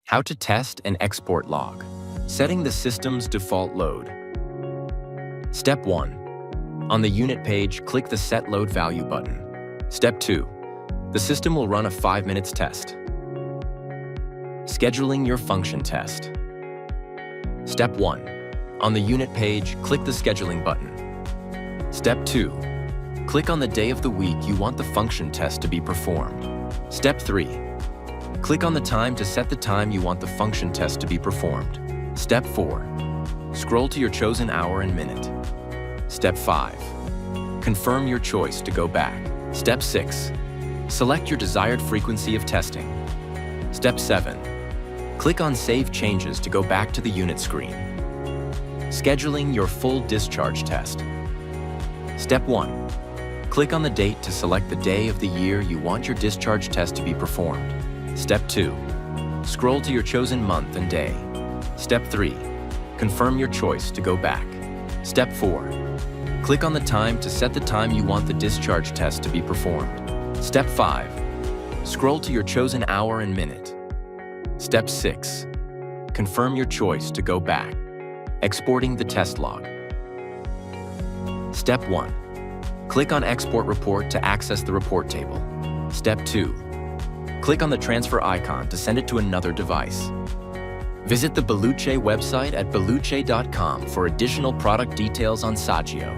How to test and export log. Setting the system's default load. Step 1. On the unit page, click the Set Load Value button. Step 2. The system will run a 5 minutes test. Scheduling your function test. Step 1. On the unit page, click the Scheduling button. Step 2. Click on the day of the week you want the function test to be performed. Step 3. Click on the time to set the time you want the function test to be performed. Step 4. Scroll to your chosen hour and minute. Step 5. Confirm your choice to go back. Step 6. Select your desired frequency of testing. Step 7. Click on Save Changes to go back to the unit screen. Scheduling your full discharge test. Step 1. Click on the date to select the day of the year you want your discharge test to be performed. Step 2. Scroll to your chosen month and day. Step 3. Confirm your choice to go back. Step 4. Click on the time to set the time you want the discharge test to be performed. Step 5. Scroll to your chosen hour and minute. Step 6. Confirm your choice to go back. Exporting the test log. Step 1. Click on Export Report to access the report table. Step 2. Click on the transfer icon to send it to another device. Visit the BeLuce website at beluce.com for additional product details on Sagio.